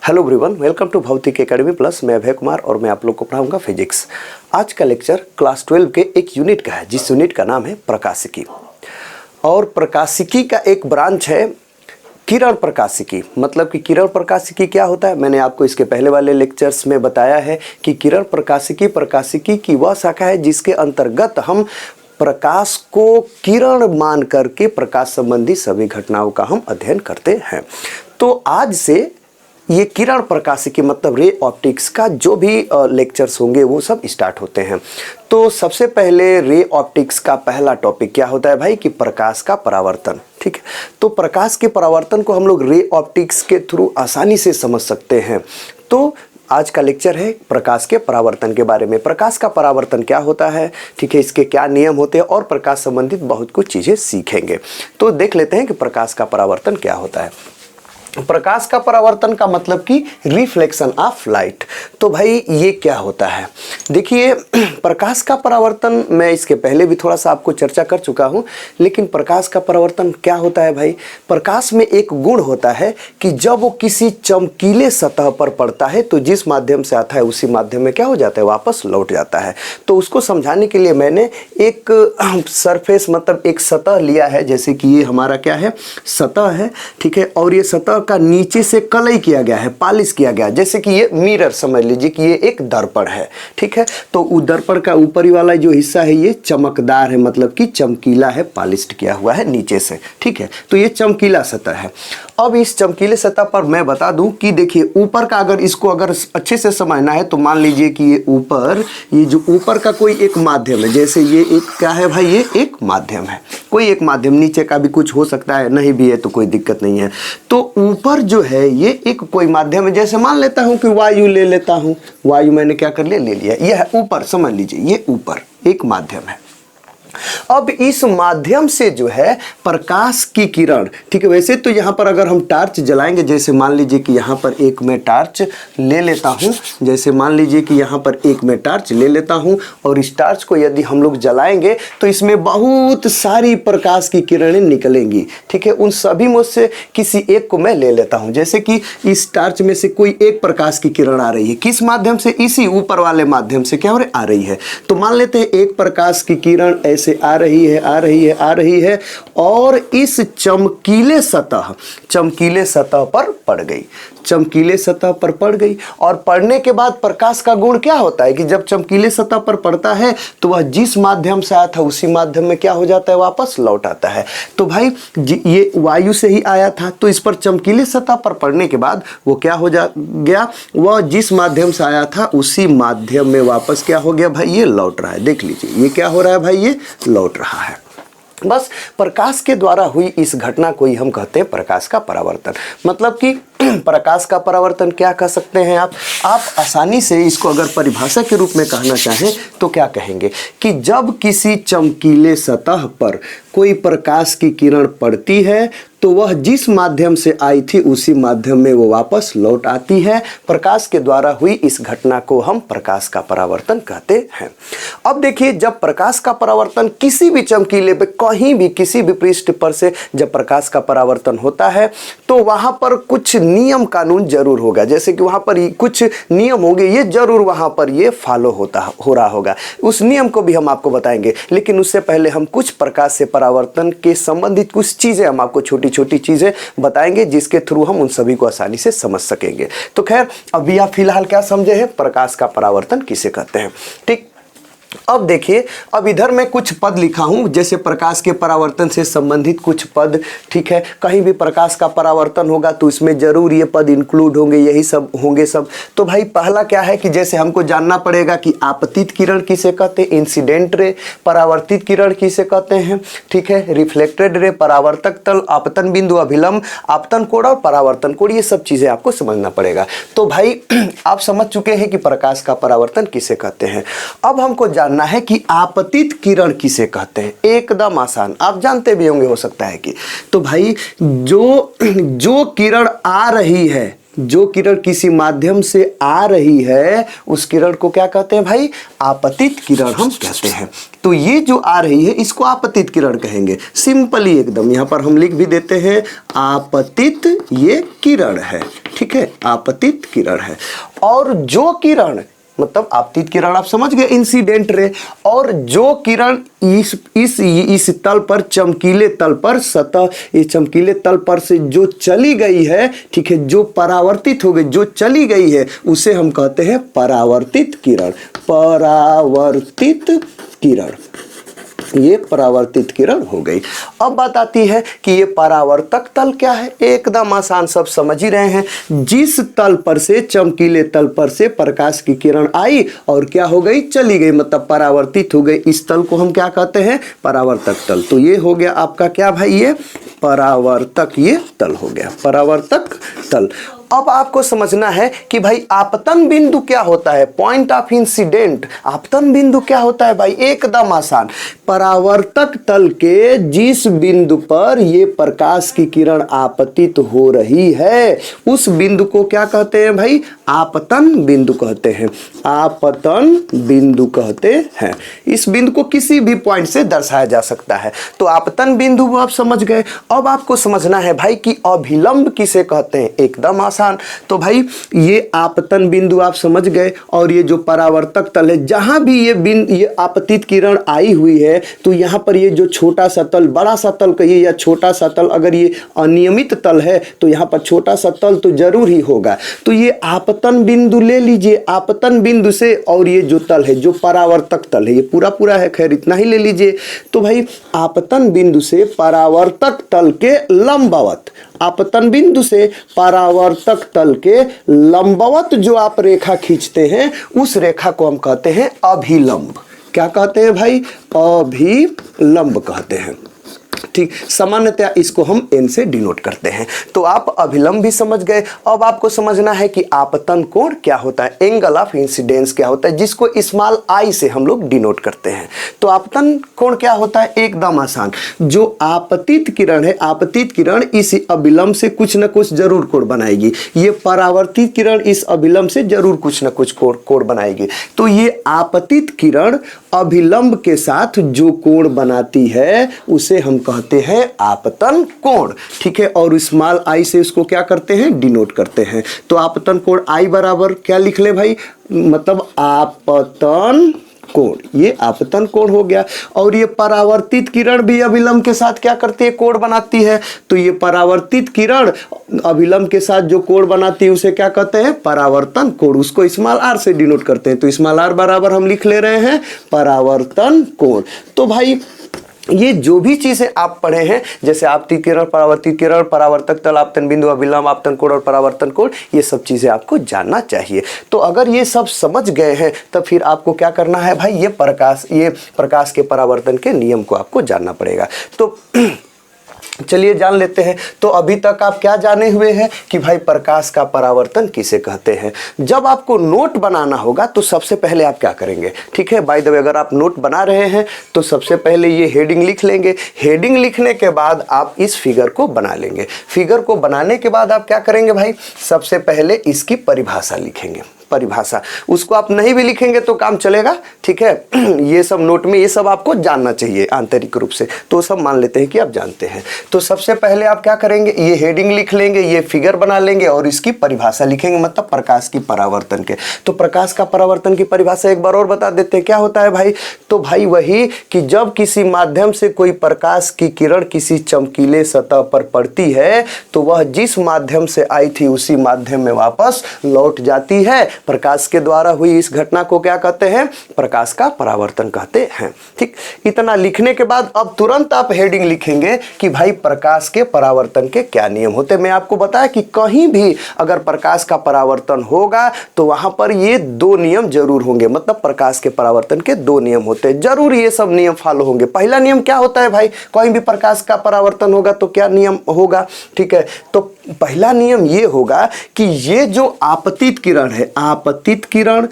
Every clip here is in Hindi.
हेलो एवरीवन, वेलकम टू भौतिक एकेडमी प्लस। मैं अभय कुमार और मैं आप लोग को पढ़ाऊंगा फिजिक्स। आज का लेक्चर क्लास 12 के एक यूनिट का है, जिस यूनिट का नाम है प्रकाशिकी। और प्रकाशिकी का एक ब्रांच है किरण प्रकाशिकी। मतलब कि किरण प्रकाशिकी क्या होता है, मैंने आपको इसके पहले वाले लेक्चर्स में बताया है कि किरण प्रकाशिकी की वह शाखा है जिसके अंतर्गत हम प्रकाश को किरण मान करके प्रकाश संबंधी सभी घटनाओं का हम अध्ययन करते हैं। तो आज से ये किरण प्रकाशिकी मतलब रे ऑप्टिक्स का जो भी लेक्चर्स होंगे वो सब स्टार्ट होते हैं। तो सबसे पहले रे ऑप्टिक्स का पहला टॉपिक क्या होता है भाई, कि प्रकाश का परावर्तन। ठीक है, तो प्रकाश के परावर्तन को हम लोग रे ऑप्टिक्स के थ्रू आसानी से समझ सकते हैं। तो आज का लेक्चर है प्रकाश के परावर्तन के बारे में। प्रकाश का परावर्तन क्या होता है, ठीक है, इसके क्या नियम होते हैं और प्रकाश संबंधित बहुत कुछ चीज़ें सीखेंगे। तो देख लेते हैं कि प्रकाश का परावर्तन क्या होता है। प्रकाश का परावर्तन का मतलब कि रिफ्लेक्शन ऑफ लाइट। तो भाई ये क्या होता है, देखिए प्रकाश का परावर्तन मैं इसके पहले भी थोड़ा सा आपको चर्चा कर चुका हूँ, लेकिन प्रकाश का परावर्तन क्या होता है भाई, प्रकाश में एक गुण होता है कि जब वो किसी चमकीले सतह पर पड़ता है तो जिस माध्यम से आता है उसी माध्यम में क्या हो जाता है, वापस लौट जाता है। तो उसको समझाने के लिए मैंने एक सरफेस मतलब एक सतह लिया है, जैसे कि ये हमारा क्या है, सतह है। ठीक है, और ये सतह का नीचे से कलई किया गया है, पॉलिश किया गया, जैसे कि ये मिरर समझ लीजिए कि ये एक दर्पण है। ठीक है, तो उस दर्पण का ऊपरी वाला जो हिस्सा है ये चमकदार है, मतलब कि चमकीला है, पॉलिश्ड किया हुआ है नीचे से। ठीक है, तो ये चमकीला सतह है। अब इस चमकीले सतह पर मैं बता दूं कि देखिए ऊपर का अगर इसको अगर अच्छे से समझना है तो मान लीजिए कि ये ऊपर, ये जो ऊपर का कोई एक माध्यम है, जैसे ये एक क्या है भाई, ये एक माध्यम है, कोई एक माध्यम, नीचे का भी कुछ हो सकता है, नहीं भी है तो कोई दिक्कत नहीं है। तो ऊपर जो है ये एक कोई माध्यम है, जैसे मान लेता हूं कि वायु ले लेता हूं, वायु मैंने क्या कर लिया, ले लिया, यह है ऊपर, समझ लीजिए ये ऊपर एक माध्यम है। अब इस माध्यम से जो है प्रकाश की किरण, ठीक है, वैसे तो यहाँ पर अगर हम टार्च जलाएंगे, जैसे मान लीजिए कि यहाँ पर एक मैं टार्च ले लेता हूँ, जैसे मान लीजिए कि यहाँ पर एक मैं टार्च ले लेता हूँ और इस टार्च को यदि हम लोग जलाएंगे तो इसमें बहुत सारी प्रकाश की किरणें निकलेंगी। ठीक है, उन सभी में से किसी एक को मैं ले लेता हूँ, जैसे कि इस टार्च में से कोई एक प्रकाश की किरण आ रही है, किस माध्यम से, इसी ऊपर वाले माध्यम से क्या हो रहा, आ रही है। तो मान लेते हैं एक प्रकाश की किरण ऐसे आ रही है और इस चमकीले सतह पर पड़ गई, चमकीले सतह पर पड़ गई। और पड़ने के बाद प्रकाश का गुण क्या होता है कि जब चमकीले सतह पर पड़ता है तो वह जिस माध्यम से आया था उसी माध्यम में क्या हो जाता है, वापस लौट आता है। तो भाई ये वायु से ही आया था, तो इस पर चमकीले सतह पर पड़ने के बाद वो क्या हो गया, वह जिस माध्यम से आया था उसी माध्यम में वापस क्या हो गया भाई, ये लौट रहा है। देख लीजिए ये क्या हो रहा है भाई, ये लौट रहा है। बस प्रकाश के द्वारा हुई इस घटना को ही हम कहते हैं प्रकाश का परावर्तन। मतलब कि प्रकाश का परावर्तन क्या कह सकते हैं आप आसानी से इसको अगर परिभाषा के रूप में कहना चाहें तो क्या कहेंगे कि जब किसी चमकीले सतह पर कोई प्रकाश की किरण पड़ती है तो वह जिस माध्यम से आई थी उसी माध्यम में वो वापस लौट आती है। प्रकाश के द्वारा हुई इस घटना को हम प्रकाश का परावर्तन कहते हैं। अब देखिए, जब प्रकाश का परावर्तन किसी भी चमकीले पे कहीं भी किसी भी पृष्ठ पर से जब प्रकाश का परावर्तन होता है तो वहां पर कुछ नियम कानून जरूर होगा, जैसे कि वहां पर कुछ नियम होंगे, ये जरूर वहां पर ये फॉलो हो रहा होगा। उस नियम को भी हम आपको बताएंगे, लेकिन उससे पहले हम कुछ प्रकाश से परावर्तन के संबंधित कुछ चीजें हम आपको छोटी चीजें बताएंगे, जिसके थ्रू हम उन सभी को आसानी से समझ सकेंगे। तो खैर, अभी आप फिलहाल क्या समझे हैं, प्रकाश का परावर्तन किसे कहते हैं। ठीक, अब देखिए, अब इधर मैं कुछ पद लिखा हूं, जैसे प्रकाश के परावर्तन से संबंधित कुछ पद। ठीक है, कहीं भी प्रकाश का परावर्तन होगा तो इसमें जरूर ये पद इंक्लूड होंगे, यही सब होंगे सब। तो भाई पहला क्या है कि जैसे हमको जानना पड़ेगा कि आपतित किरण किसे कहते हैं, इंसिडेंट रे, परावर्तित किरण किसे कहते हैं। ठीक है, रिफ्लेक्टेड रे, परावर्तक तल, आपतन बिंदु, अभिलंब, आपतन कोण और परावर्तन कोण, ये सब चीजें आपको समझना पड़ेगा। तो भाई आप समझ चुके हैं कि प्रकाश का परावर्तन किसे कहते हैं। अब हमको जानना है कि आपतित किरण किसे कहते हैं। एकदम आसान, आप जानते भी होंगे, हो सकता है कि। तो भाई जो किरण आ रही है जो किरण किसी माध्यम से आ रही है उस किरण को क्या कहते हैं भाई? आपतित किरण हम कहते हैं। तो ये जो आ रही है इसको आपतित किरण कहेंगे, सिंपली एकदम। यहाँ पर हम लिख भी देते हैं आपतित ये किरण है, ठीक है, आपतित किरण है। और जो किरण, मतलब आपतित किरण आप समझ गए, इंसिडेंट रे। और जो किरण इस तल पर, चमकीले तल पर, सतह इस चमकीले तल पर से जो चली गई है, ठीक है, जो परावर्तित हो गई, जो चली गई है, उसे हम कहते हैं परावर्तित किरण। परावर्तित किरण, ये परावर्तित किरण हो गई। अब बात आती है कि ये परावर्तक तल क्या है? एकदम आसान, सब समझ ही रहे हैं। जिस तल पर से, चमकीले तल पर से प्रकाश की किरण आई और क्या हो गई? चली गई, मतलब परावर्तित हो गई। इस तल को हम क्या कहते हैं? परावर्तक तल। तो ये हो गया आपका क्या भाई? ये परावर्तक ये तल हो गया, परावर्तक तल। अब आपको समझना है कि भाई आपतन बिंदु क्या होता है, पॉइंट ऑफ इंसिडेंट। आपतन बिंदु क्या होता है भाई? एकदम आसान, परावर्तक तल के जिस बिंदु पर ये प्रकाश की किरण आपतित हो रही है उस बिंदु को क्या कहते हैं भाई? आपतन बिंदु कहते हैं, आपतन बिंदु कहते हैं। इस बिंदु को किसी भी पॉइंट से दर्शाया जा सकता है। तो आपतन बिंदु वो आप समझ गए। अब आपको समझना है भाई कि अभिलंब किसे कहते हैं। एकदम आसान। तो भाई ये आपतन बिंदु आप समझ गए, और ये जो परावर्तक तल है, जहां भी ये आपतित किरण आई हुई है, तो यहां पर ये जो छोटा सा तल, बड़ा सा तल कहिए या छोटा सा तल, अगर ये अनियमित तल है तो यहां पर छोटा सा तल तो जरूर ही होगा। तो ये आपतन बिंदु ले लीजिए, आपतन बिंदु से, और ये जो तल है, जो परावर्तक तल है, ये पूरा है, खैर इतना ही ले लीजिए। तो भाई आपतन बिंदु से परावर्तक तल के लंबवत, आपतन बिंदु से परावर्तक तल के लंबवत जो आप रेखा खींचते हैं उस रेखा को हम कहते हैं अभिलंब। क्या कहते हैं भाई? अभिलंब कहते हैं। ठीक, सामान्यतः इसको हम एन से डिनोट करते हैं। तो आप अभिलंब भी समझ गए। अब आपको समझना है कि आपतन कोण क्या होता है, एंगल ऑफ इंसिडेंस क्या होता है, जिसको स्मॉल आई से हम लोग डिनोट करते हैं। तो आपतन कोण क्या होता है? एकदम आसान, जो आपतित किरण है, आपतित किरण इस अभिलंब से कुछ न कुछ जरूर कोण बनाएगी। ये परावर्तित किरण इस अभिलंब से जरूर कुछ न कुछ कोण बनाएगी। तो ये आपतित किरण अभिलंब के साथ जो कोण बनाती है उसे हम कहते हैं आपतन कोण। ठीक है, और स्मॉल आई से इसको क्या करते हैं? डिनोट करते हैं। तो आपतन कोण आई बराबर क्या लिख ले भाई? मतलब आपतन कोण, ये आपतन कोण हो गया। और ये परावर्तित किरण भी अभिलंब के साथ क्या करती है? कोण बनाती है। तो ये परावर्तित किरण अभिलंब के साथ जो कोण बनाती है उसे क्या कहते हैं? परावर्तन कोण। उसको स्मॉल आर से डिनोट करते हैं। तो स्मॉल आर बराबर हम लिख ले रहे हैं परावर्तन कोण। तो भाई ये जो भी चीजें आप पढ़े हैं, जैसे आपतित किरण, परावर्तित किरण, परावर्तक तल, आपतन बिंदु, अभिलंब, आपतन कोण और परावर्तन कोण, ये सब चीजें आपको जानना चाहिए। तो अगर ये सब समझ गए हैं तो फिर आपको क्या करना है भाई? ये प्रकाश के परावर्तन के नियम को आपको जानना पड़ेगा। तो चलिए जान लेते हैं। तो अभी तक आप क्या जाने हुए हैं कि भाई प्रकाश का परावर्तन किसे कहते हैं। जब आपको नोट बनाना होगा तो सबसे पहले आप क्या करेंगे? ठीक है, बाय द वे अगर आप नोट बना रहे हैं तो सबसे पहले ये हेडिंग लिख लेंगे। हेडिंग लिखने के बाद आप इस फिगर को बना लेंगे। फिगर को बनाने के बाद आप क्या करेंगे भाई? सबसे पहले इसकी परिभाषा लिखेंगे। परिभाषा, उसको आप नहीं भी लिखेंगे तो काम चलेगा। ठीक है, ये सब नोट में ये सब आपको जानना चाहिए आंतरिक रूप से, तो सब मान लेते हैं कि आप जानते हैं। तो सबसे पहले आप क्या करेंगे? ये हेडिंग लिख लेंगे, ये फिगर बना लेंगे और इसकी परिभाषा लिखेंगे, मतलब प्रकाश की परावर्तन के। तो प्रकाश का परावर्तन की परिभाषा एक बार और बता देते हैं, क्या होता है भाई? तो भाई वही कि जब किसी माध्यम से कोई प्रकाश की किरण किसी चमकीले सतह पर पड़ती है तो वह जिस माध्यम से आई थी उसी माध्यम में वापस लौट जाती है। प्रकाश के द्वारा हुई इस घटना को क्या कहते हैं? प्रकाश का परावर्तन कहते हैं। ठीक, इतना लिखने के बाद अब तुरंत आप हेडिंग लिखेंगे कि भाई प्रकाश के परावर्तन के क्या नियम होते हैं। मैं आपको बताया कि कहीं भी अगर प्रकाश का परावर्तन होगा तो वहां पर ये दो नियम जरूर होंगे, मतलब प्रकाश के परावर्तन के दो नियम होते हैं, जरूर ये सब नियम फॉलो होंगे। पहला नियम क्या होता है भाई? कहीं भी प्रकाश का परावर्तन होगा तो क्या नियम होगा? ठीक है, तो पहला नियम ये होगा कि ये जो आपतित किरण है, आपतित किरण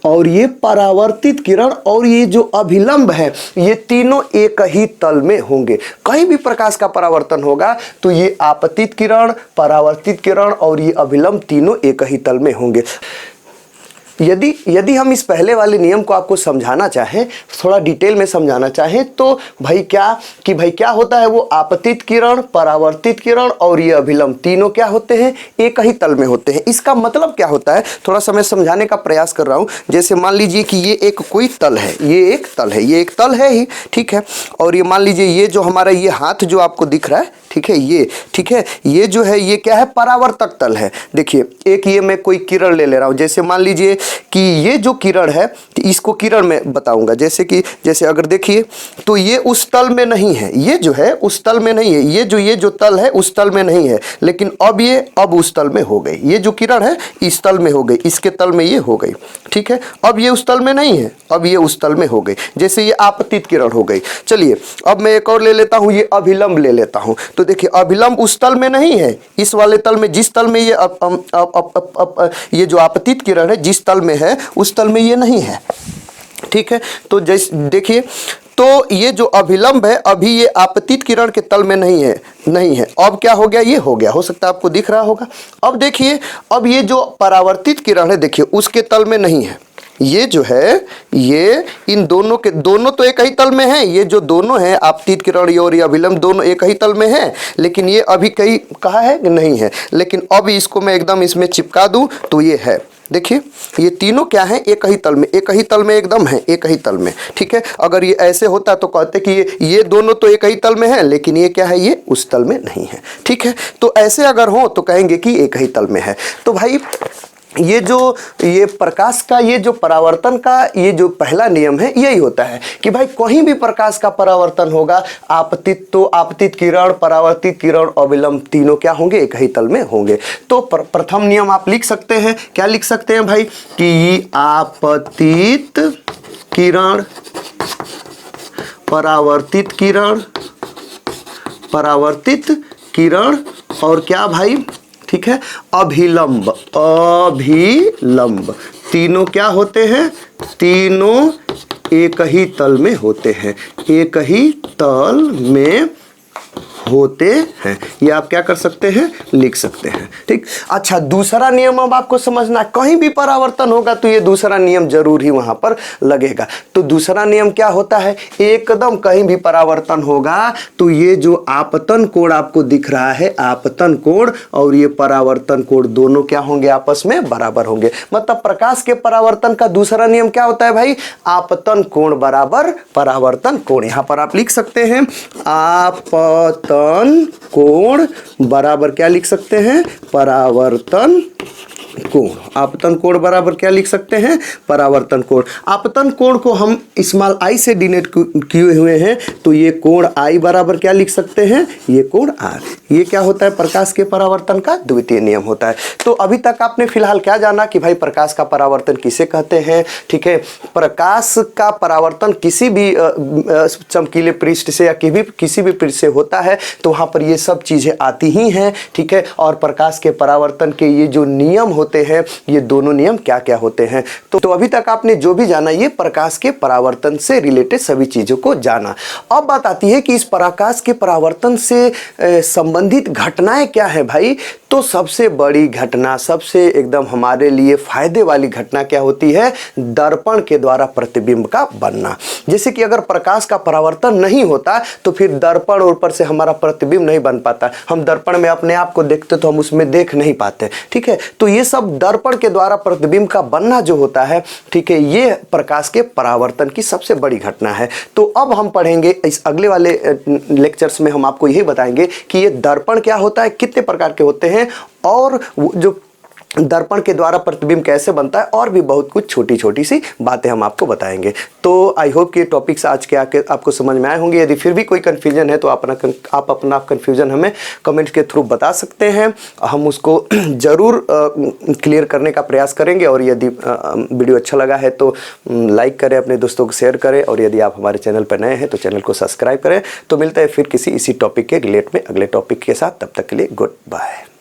और ये परावर्तित किरण और ये जो अभिलंब है, ये तीनों एक ही तल में होंगे। कहीं भी प्रकाश का परावर्तन होगा तो ये आपतित किरण, परावर्तित किरण और ये अभिलंब तीनों एक ही तल में होंगे। यदि हम इस पहले वाले नियम को आपको समझाना चाहें, थोड़ा डिटेल में समझाना चाहें, तो भाई क्या होता है, वो आपतित किरण, परावर्तित किरण और ये अभिलंब तीनों क्या होते हैं, एक ही तल में होते हैं। इसका मतलब क्या होता है, थोड़ा सा मैं समझाने का प्रयास कर रहा हूँ। जैसे मान लीजिए कि ये एक कोई तल है, ये एक तल है ही, ठीक है। और ये मान लीजिए ये जो हमारा ये हाथ जो आपको दिख रहा है, ठीक है, ये जो है ये क्या है, परावर्तक तल है। देखिए एक ये मैं कोई किरण ले रहा हूँ, जैसे मान लीजिए कि ये जो किरण है, तो इसको किरण में बताऊंगा। जैसे अगर देखिए तो ये उस तल में नहीं है, ये जो है उस तल में नहीं है, ये जो तल है उस तल में नहीं है, लेकिन अब उस तल में हो गई। ये जो किरण है इस तल में हो गई, इसके तल में ये हो गई, ठीक है। अब ये उस तल में नहीं है, अब ये उस तल में हो गई, जैसे ये आपतित किरण हो गई। चलिए अब मैं एक और ले लेता हूँ, ये अभिलंब ले लेता हूँ। तो देखिए अभिलंब उस तल में नहीं है, इस वाले तल में, जिस तल में ये जो आपतित किरण है जिस तल में है उस तल में ये नहीं है, ठीक है। तो जैसे देखिए, तो ये जो अभिलंब है अभी ये आपतित किरण के तल में नहीं है। अब क्या हो गया, ये हो गया, हो सकता है आपको दिख रहा होगा। अब देखिए, अब ये जो परावर्तित किरण है, देखिए उसके तल में नहीं है। ये जो है ये इन दोनों तो एक ही तल में है। ये जो दोनों हैं, आपतित किरण और ये अभिलंब, दोनों एक ही तल में है, लेकिन ये अभी कहा है कि नहीं है। लेकिन अब इसको मैं एकदम इसमें चिपका दूं तो ये है। देखिए ये तीनों क्या है, एक ही तल में एकदम है, एक ही तल में, ठीक है। अगर ये ऐसे होता तो कहते कि ये दोनों तो एक ही तल में है, लेकिन ये क्या है, ये उस तल में नहीं है, ठीक है। तो ऐसे अगर हो तो कहेंगे कि एक ही तल में है। तो भाई ये प्रकाश का, ये जो परावर्तन का ये जो पहला नियम है, यही होता है कि भाई कहीं भी प्रकाश का परावर्तन होगा, आपतित किरण, परावर्तित किरण, अभिलंब तीनों क्या होंगे, एक ही तल में होंगे। तो प्रथम नियम आप लिख सकते हैं, क्या लिख सकते हैं भाई, कि आपतित किरण, परावर्तित किरण और क्या भाई, ठीक है, अभिलंब तीनों क्या होते हैं, तीनों एक ही तल में होते हैं, एक ही तल में होते हैं। ये आप क्या कर सकते हैं, लिख सकते हैं, ठीक। अच्छा, दूसरा नियम अब आपको समझना है, कहीं भी परावर्तन होगा तो ये दूसरा नियम जरूर ही वहां पर लगेगा। तो दूसरा नियम क्या होता है, एकदम कहीं भी परावर्तन होगा तो ये जो आपतन कोण आपको दिख रहा है, आपतन कोण और ये परावर्तन कोण दोनों क्या होंगे, आपस में बराबर होंगे। मतलब प्रकाश के परावर्तन का दूसरा नियम क्या होता है भाई, आपतन कोण बराबर परावर्तन कोण। यहां पर आप लिख सकते हैं, आपतन कोण बराबर क्या लिख सकते हैं, परावर्तन कोण। आपतन कोण बराबर क्या लिख सकते हैं, परावर्तन कोण। आपतन कोण को हम स्मॉल आई से डिनोट किए हुए हैं, तो ये कोण आई बराबर क्या लिख सकते हैं, ये कोण आर। ये क्या होता है, प्रकाश के परावर्तन का द्वितीय नियम होता है। तो अभी तक आपने फिलहाल क्या जाना कि भाई प्रकाश का परावर्तन किसे कहते हैं, ठीक है। प्रकाश का परावर्तन किसी भी चमकीले पृष्ठ से या किसी भी पृष्ठ से होता है, तो वहां पर ये सब चीजें आती ही हैं, ठीक है। और प्रकाश के परावर्तन के ये जो नियम होते हैं, ये दोनों नियम क्या क्या होते हैं। तो अभी तक आपने जो भी जाना, ये प्रकाश के परावर्तन से रिलेटेड सभी चीजों को जाना। अब बात आती है कि इस प्रकाश के परावर्तन से संबंधित घटनाएं क्या है भाई। तो सबसे बड़ी घटना, सबसे एकदम हमारे लिए फायदे वाली घटना क्या होती है, दर्पण के द्वारा प्रतिबिंब का बनना। जैसे कि अगर प्रकाश का परावर्तन नहीं होता तो फिर दर्पण ऊपर से हमारा प्रतिबिंब नहीं बन पाता। हम दर्पण में अपने आप को देखते तो हम उसमें देख नहीं पाते, ठीक है। तो ये सब दर्पण के द्वारा प्रतिबिंब का बनना जो होता है, ठीक है, ये प्रकाश के परावर्तन की सबसे बड़ी घटना है। तो अब हम पढ़ेंगे इस अगले वाले लेक्चर्स में, हम आपको यही बताएंगे कि ये दर्पण क्या होता है, कितने प्रकार के होते हैं और जो दर्पण के द्वारा प्रतिबिंब कैसे बनता है, और भी बहुत कुछ छोटी छोटी सी बातें हम आपको बताएंगे। तो आई होप कि ये टॉपिक्स आज के आके आपको समझ में आए होंगे। यदि फिर भी कोई कन्फ्यूजन है तो आप अपना कन्फ्यूजन हमें कमेंट के थ्रू बता सकते हैं, हम उसको ज़रूर क्लियर करने का प्रयास करेंगे। और यदि वीडियो अच्छा लगा है तो लाइक करें, अपने दोस्तों को शेयर करें, और यदि आप हमारे चैनल पर नए हैं तो चैनल को सब्सक्राइब करें। तो मिलता है फिर किसी इसी टॉपिक के रिलेट में अगले टॉपिक के साथ, तब तक के लिए गुड बाय।